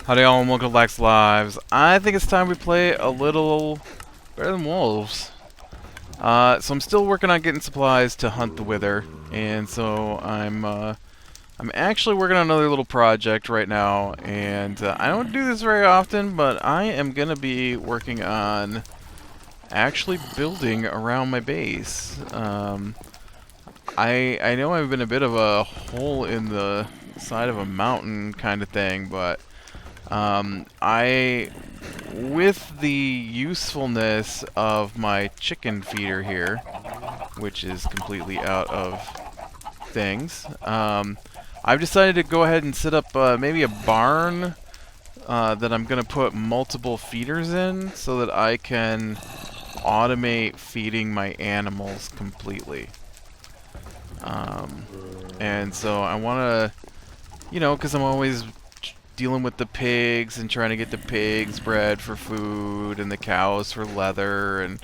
Howdy all and welcome to Lac Lives. I think it's time we play a little Better Than Wolves. So I'm still working on getting supplies to hunt the wither, and so I'm actually working on another little project right now, and I don't do this very often, but I am gonna be working on actually building around my base. I know I've been a bit of a hole in the side of a mountain kind of thing, but with the usefulness of my chicken feeder here, which is completely out of things, I've decided to go ahead and set up maybe a barn that I'm going to put multiple feeders in so that I can automate feeding my animals completely. And so I want to, because I'm always dealing with the pigs and trying to get the pigs bred for food and the cows for leather, and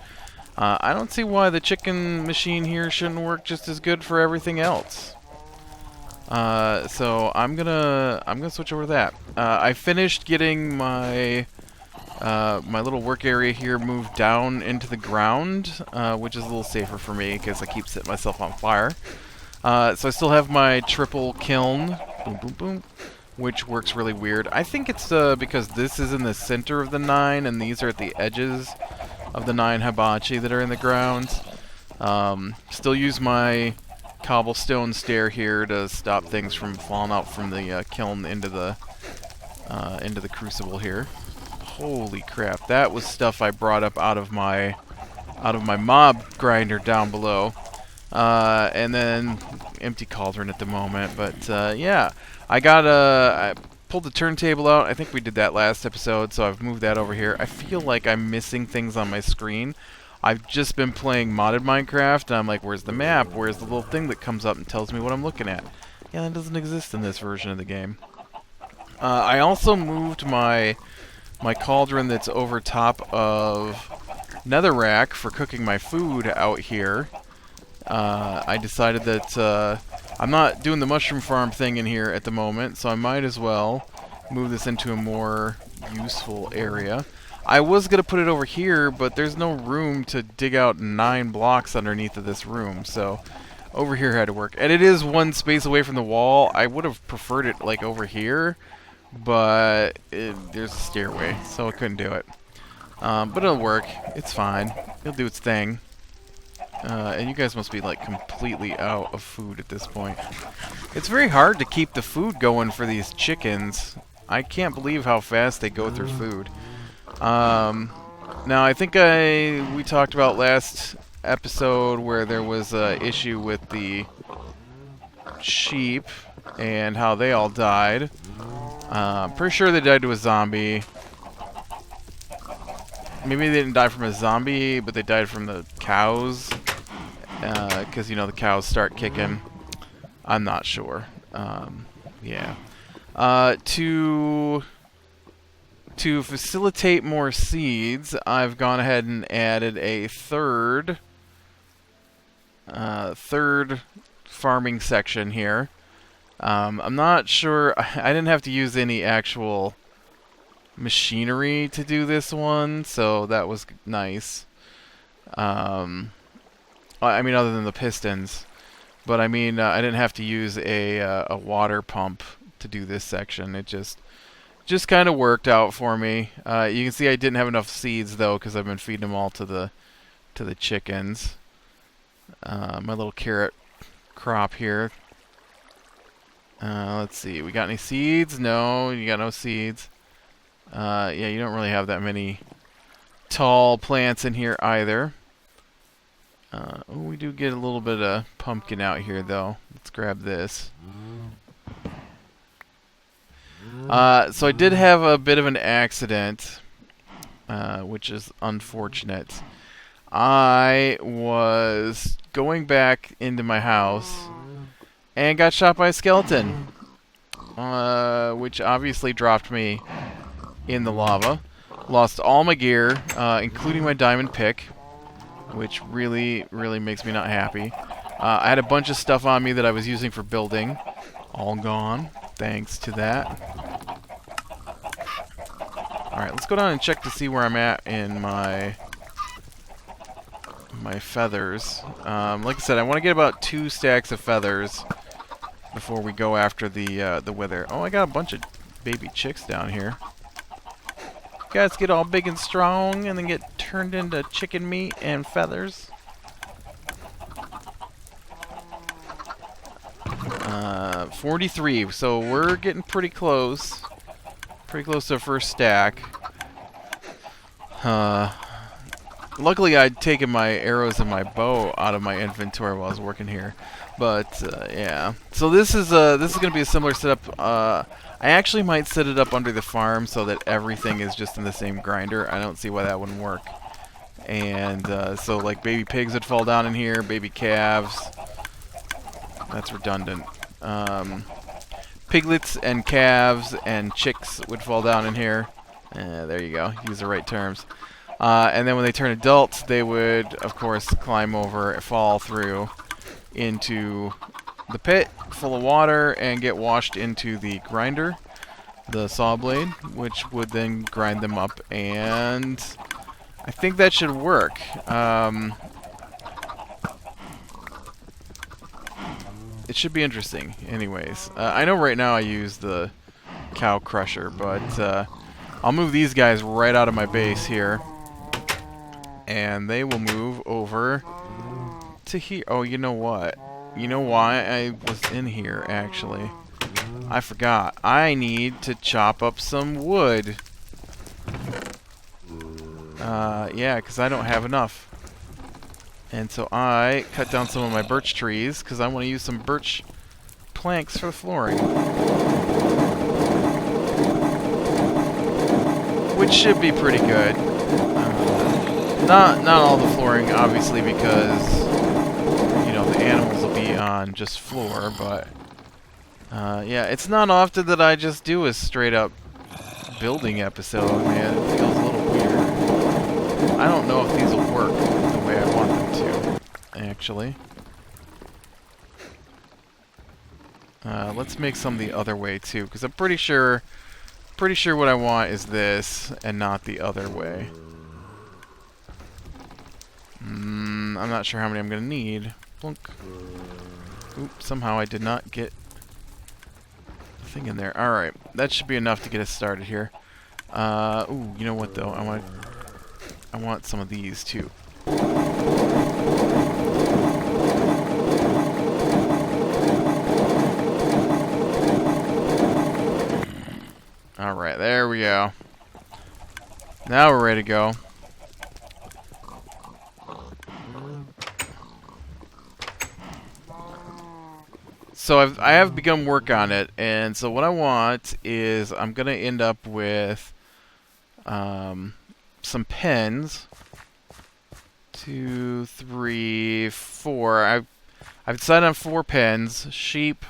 I don't see why the chicken machine here shouldn't work just as good for everything else. So I'm gonna switch over to that. I finished getting my my little work area here moved down into the ground, which is a little safer for me because I keep setting myself on fire. So I still have my triple kiln. Boom, boom, boom. Which works really weird. I think it's because this is in the center of the 9 and these are at the edges of the 9 hibachi that are in the ground. Still use my cobblestone stair here to stop things from falling out from the kiln into the crucible here. Holy crap, that was stuff I brought up out of my mob grinder down below. And then empty cauldron at the moment, but yeah. I pulled the turntable out. I think we did that last episode, so I've moved that over here. I feel like I'm missing things on my screen. I've just been playing modded Minecraft, and I'm like, where's the map? Where's the little thing that comes up and tells me what I'm looking at? Yeah, that doesn't exist in this version of the game. I also moved my cauldron that's over top of netherrack for cooking my food out here. I decided that I'm not doing the mushroom farm thing in here at the moment, so I might as well move this into a more useful area. I was going to put it over here, but there's no room to dig out 9 blocks underneath of this room, so over here had to work. And it is one space away from the wall. I would have preferred it like over here, but there's a stairway, so I couldn't do it. But it'll work. It's fine. It'll do its thing. And you guys must be like completely out of food at this point. It's very hard to keep the food going for these chickens. I can't believe how fast they go through food. Now I think we talked about last episode where there was an issue with the sheep and how they all died. Pretty sure they died to a zombie. Maybe they didn't die from a zombie, but they died from the cows. Because, the cows start kicking. I'm not sure. Yeah. To facilitate more seeds, I've gone ahead and added a third farming section here. I'm not sure. I didn't have to use any actual machinery to do this one, so that was nice. I mean, other than the pistons, but I mean, I didn't have to use a water pump to do this section. It just kind of worked out for me. You can see I didn't have enough seeds though, because I've been feeding them all to the chickens. My little carrot crop here. Let's see. We got any seeds? No, you got no seeds. Yeah, you don't really have that many tall plants in here either. Oh, we do get a little bit of pumpkin out here, though. Let's grab this. So I did have a bit of an accident, which is unfortunate. I was going back into my house and got shot by a skeleton, which obviously dropped me in the lava. Lost all my gear, including my diamond pick, which really, really makes me not happy. I had a bunch of stuff on me that I was using for building. All gone, thanks to that. Alright, let's go down and check to see where I'm at in my feathers. Like I said, I want to get about 2 stacks of feathers before we go after the wither. Oh, I got a bunch of baby chicks down here. Guys get all big and strong and then get turned into chicken meat and feathers. 43, so we're getting pretty close. Pretty close to our first stack. Luckily I'd taken my arrows and my bow out of my inventory while I was working here. But yeah. So this is gonna be a similar setup. I actually might set it up under the farm so that everything is just in the same grinder. I don't see why that wouldn't work. And so like baby pigs would fall down in here, baby calves. That's redundant. Piglets and calves and chicks would fall down in here. There you go. Use the right terms. And then when they turn adults, they would, of course, climb over, fall through into the pit full of water and get washed into the grinder, the saw blade, which would then grind them up. And I think that should work. It should be interesting. Anyways, I know right now I use the cow crusher, but I'll move these guys right out of my base here. And they will move over to here. Oh, you know what? You know why I was in here, actually? I forgot. I need to chop up some wood. Yeah, because I don't have enough. And so I cut down some of my birch trees, because I want to use some birch planks for flooring. Which should be pretty good. Not all the flooring, obviously, because, you know, the animals will be on just floor, but, yeah, it's not often that I just do a straight-up building episode, man. It feels a little weird. I don't know if these will work the way I want them to, actually. Let's make some the other way, too, because I'm pretty sure what I want is this, and not the other way. I'm not sure how many I'm going to need. Blunk. Oop, somehow I did not get the thing in there. Alright, that should be enough to get us started here. Ooh, you know what though? I want some of these too. Alright, there we go. Now we're ready to go. So I have begun work on it, and so what I want is I'm going to end up with some pens. 2, 3, 4. I've decided on 4 pens: sheep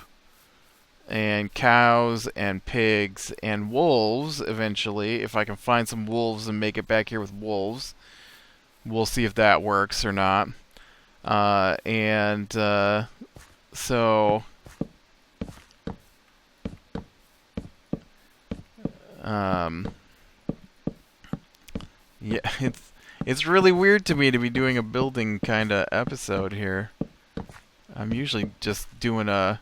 and cows and pigs and wolves. Eventually, if I can find some wolves and make it back here with wolves, we'll see if that works or not. So. Yeah, it's really weird to me to be doing a building kind of episode here. I'm usually just doing a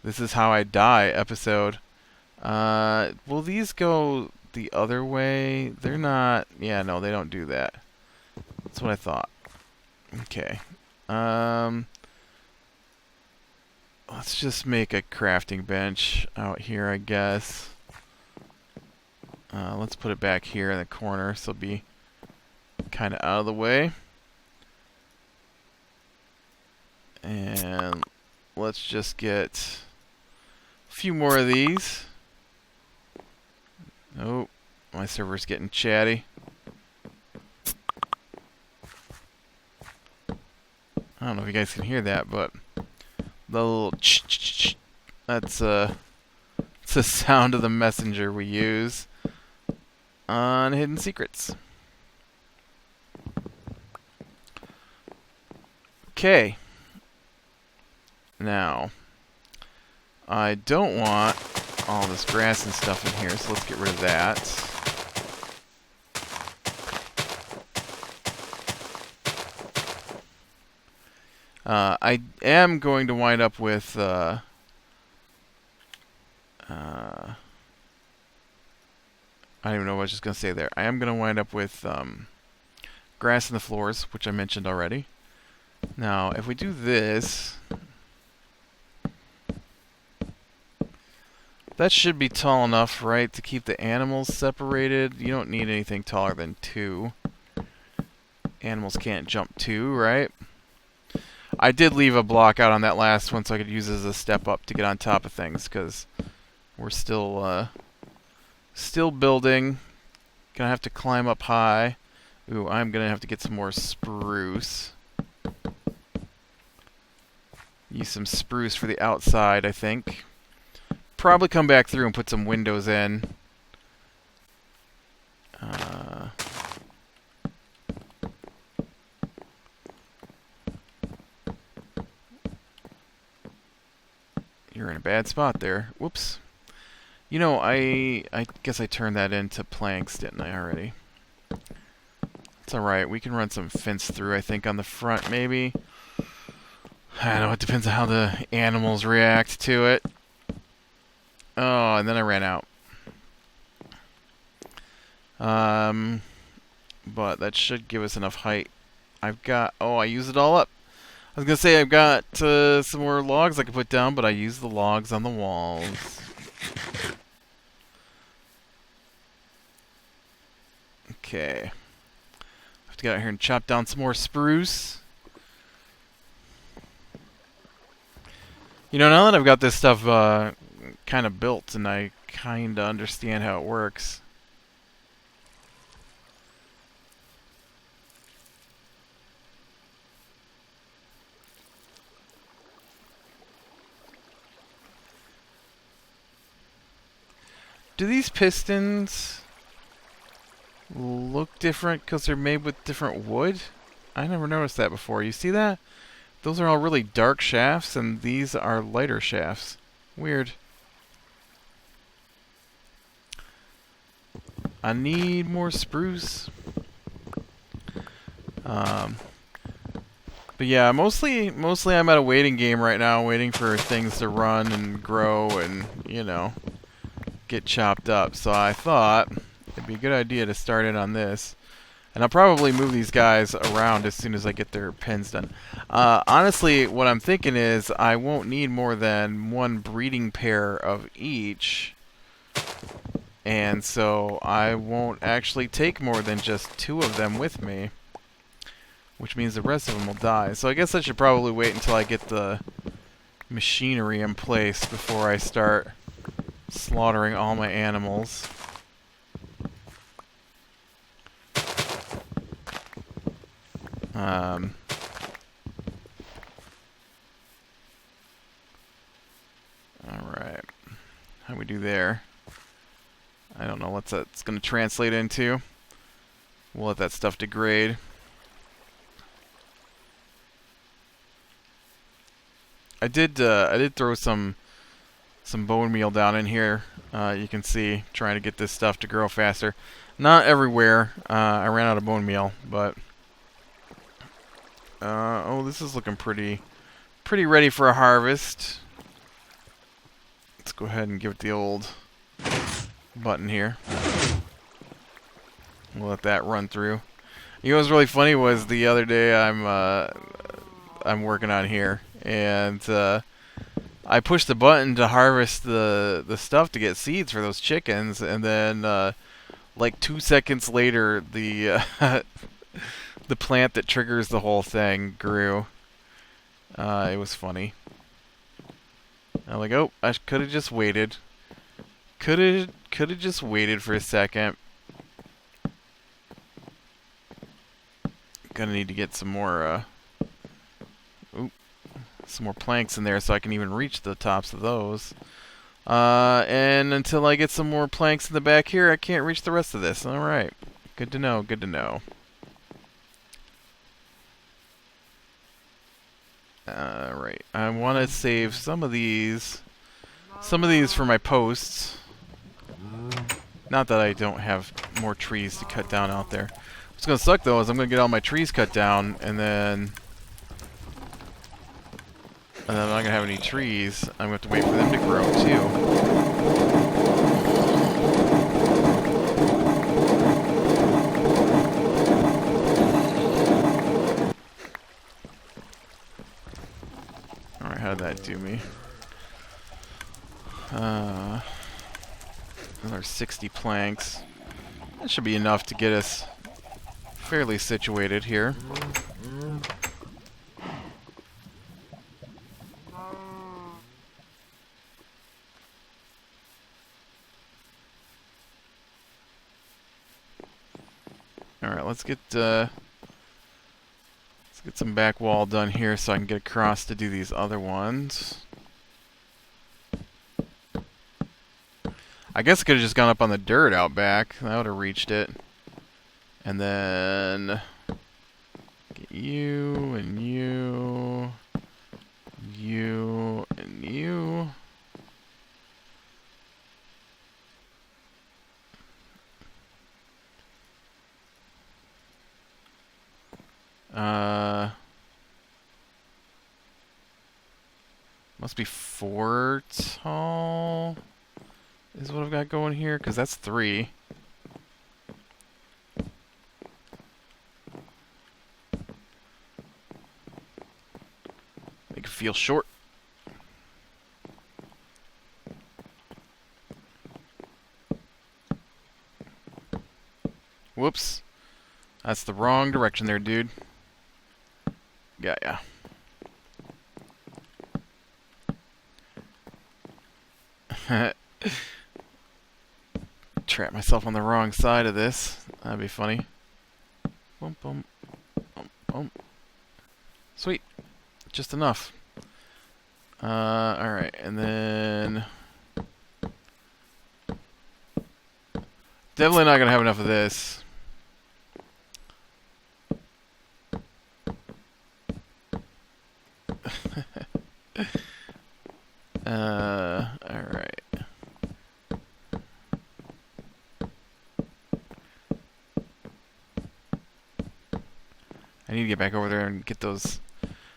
"this is how I die" episode. Will these go the other way? They're not. Yeah, no, they don't do that. That's what I thought. Okay. Let's just make a crafting bench out here, I guess. Let's put it back here in the corner so it'll be kind of out of the way. And let's just get a few more of these. Oh, my server's getting chatty. I don't know if you guys can hear that, but the little ch-ch-ch-ch, that's it's the sound of the messenger we use on Hidden Secrets. Okay. Now, I don't want all this grass and stuff in here, so let's get rid of that. I am going to wind up with I don't even know what I was just going to say there. I am going to wind up with grass in the floors, which I mentioned already. Now, if we do this, that should be tall enough, right, to keep the animals separated. You don't need anything taller than 2. Animals can't jump 2, right? I did leave a block out on that last one so I could use it as a step up to get on top of things, because we're still building. Gonna have to climb up high. Ooh, I'm gonna have to get some more spruce. Use some spruce for the outside, I think. Probably come back through and put some windows in. You're in a bad spot there. Whoops. You know, I guess I turned that into planks, didn't I, already? It's alright. We can run some fence through, I think, on the front, maybe. I don't know. It depends on how the animals react to it. Oh, and then I ran out. But that should give us enough height. I've got... Oh, I used it all up. I was going to say I've got some more logs I can put down, but I used the logs on the walls. Okay. Have to get out here and chop down some more spruce. You know, now that I've got this stuff kind of built and I kind of understand how it works. Do these pistons look different because they're made with different wood? I never noticed that before. You see that? Those are all really dark shafts, and these are lighter shafts. Weird. I need more spruce. But yeah, mostly I'm at a waiting game right now, waiting for things to run and grow and, you know, get chopped up. So I thought it'd be a good idea to start in on this. And I'll probably move these guys around as soon as I get their pens done. Honestly, what I'm thinking is I won't need more than 1 breeding pair of each. And so I won't actually take more than just 2 of them with me. Which means the rest of them will die. So I guess I should probably wait until I get the machinery in place before I start slaughtering all my animals. Alright. How do we do there? I don't know what that's going to translate into. We'll let that stuff degrade. I did throw some bone meal down in here. You can see, trying to get this stuff to grow faster. Not everywhere. I ran out of bone meal, but oh, this is looking pretty ready for a harvest. Let's go ahead and give it the old button here. We'll let that run through. You know what's really funny was the other day I'm working on here, and I pushed the button to harvest the stuff to get seeds for those chickens, and then like 2 seconds later, the the plant that triggers the whole thing grew. It was funny. I'm like, oh, I could have just waited. Could have just waited for a second. Gonna need to get some more planks in there so I can even reach the tops of those. And until I get some more planks in the back here, I can't reach the rest of this. Alright. Good to know, good to know. Alright. I want to save some of these for my posts. Not that I don't have more trees to cut down out there. What's going to suck, though, is I'm going to get all my trees cut down, and then And then I'm not going to have any trees. I'm going to have to wait for them to grow, too. Alright, how did that do me? Another 60 planks. That should be enough to get us fairly situated here. Alright, let's get some back wall done here so I can get across to do these other ones. I guess I could have just gone up on the dirt out back. That would have reached it. And then get you and you, you and you. Must be 4 tall is what I've got going here, because that's 3. Make it feel short. Whoops. That's the wrong direction there, dude. Yeah. Trap myself on the wrong side of this. That'd be funny. Boom, boom, boom, boom. Sweet. Just enough. Alright, and then... Definitely not gonna have enough of this. Alright. I need to get back over there and get those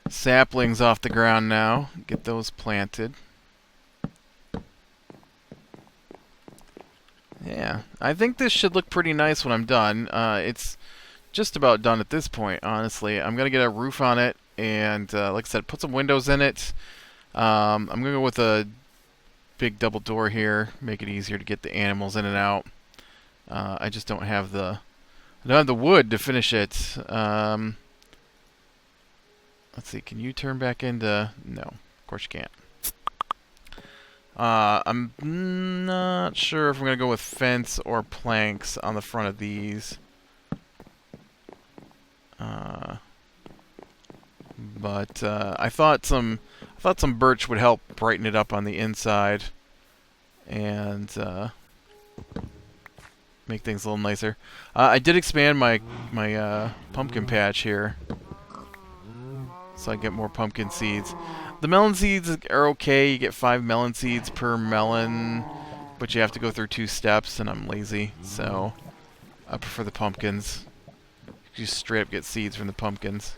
saplings off the ground now. Get those planted. Yeah, I think this should look pretty nice when I'm done. It's just about done at this point, honestly. I'm going to get a roof on it and, like I said, put some windows in it. I'm going to go with a big double door here, make it easier to get the animals in and out. I just don't have the wood to finish it. Let's see, can you turn back into... No, of course you can't. I'm not sure if I'm going to go with fence or planks on the front of these. But I thought some birch would help brighten it up on the inside and make things a little nicer. I did expand my pumpkin patch here, so I get more pumpkin seeds. The melon seeds are okay. You get 5 melon seeds per melon, but you have to go through 2 steps, and I'm lazy, so I prefer the pumpkins. You just straight up get seeds from the pumpkins.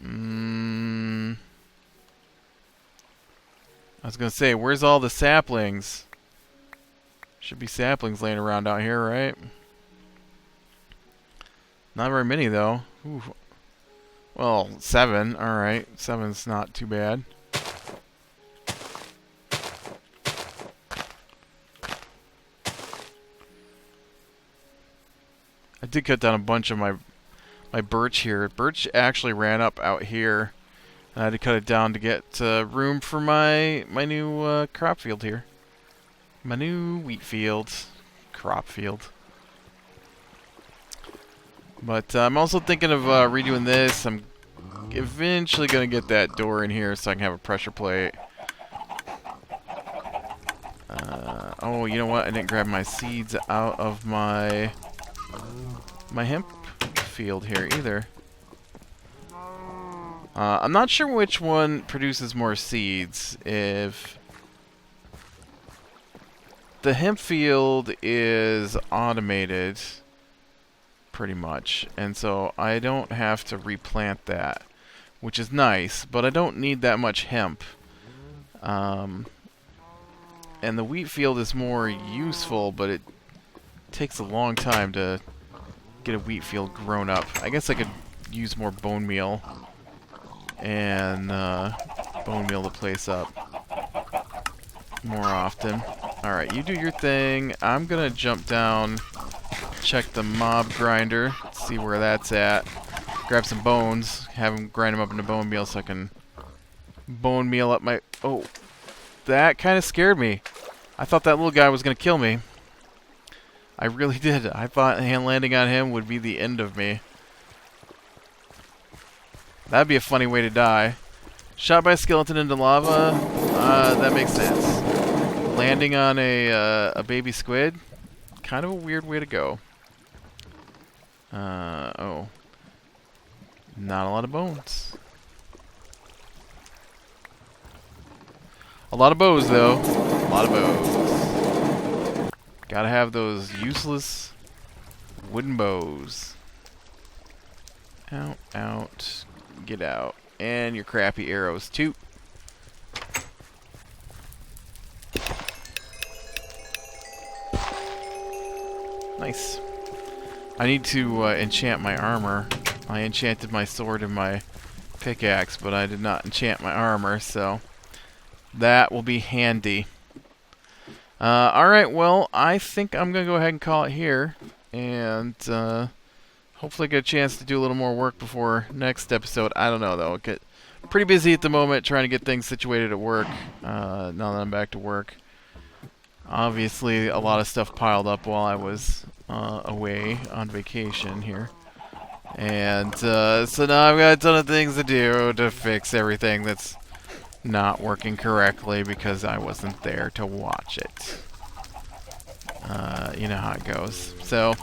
I was gonna say, where's all the saplings? Should be saplings laying around out here, right? Not very many, though. Ooh. Well, 7. Alright. 7's not too bad. I did cut down a bunch of my birch here. Birch actually ran up out here. I had to cut it down to get room for my new crop field here. My new wheat field. Crop field. But I'm also thinking of redoing this. I'm eventually going to get that door in here so I can have a pressure plate. Oh, you know what? I didn't grab my seeds out of my hemp field here either. I'm not sure which one produces more seeds. If the hemp field is automated pretty much. And so I don't have to replant that, which is nice, but I don't need that much hemp. And the wheat field is more useful, but it takes a long time to get a wheat field grown up. I guess I could use more bone meal and bone meal the place up more often. Alright, you do your thing. I'm gonna jump down, check the mob grinder, see where that's at. Grab some bones, have them grind them up into bone meal so I can bone meal up my... Oh, that kind of scared me. I thought that little guy was gonna kill me. I really did. I thought landing on him would be the end of me. That'd be a funny way to die. Shot by a skeleton into lava? That makes sense. Landing on a baby squid? Kind of a weird way to go. Oh. Not a lot of bones. A lot of bows, though. A lot of bows. Gotta have those useless wooden bows. Out, out, get out. And your crappy arrows, too. Nice. I need to enchant my armor. I enchanted my sword and my pickaxe, but I did not enchant my armor, so that will be handy. Alright, well, I think I'm going to go ahead and call it here, and hopefully get a chance to do a little more work before next episode. I don't know, though. I'll get pretty busy at the moment trying to get things situated at work, now that I'm back to work. Obviously, a lot of stuff piled up while I was away on vacation here. And so now I've got a ton of things to do to fix everything that's not working correctly because I wasn't there to watch it. You know how it goes. So,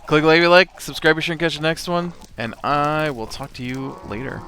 click like, subscribe, be sure and catch the next one, and I will talk to you later.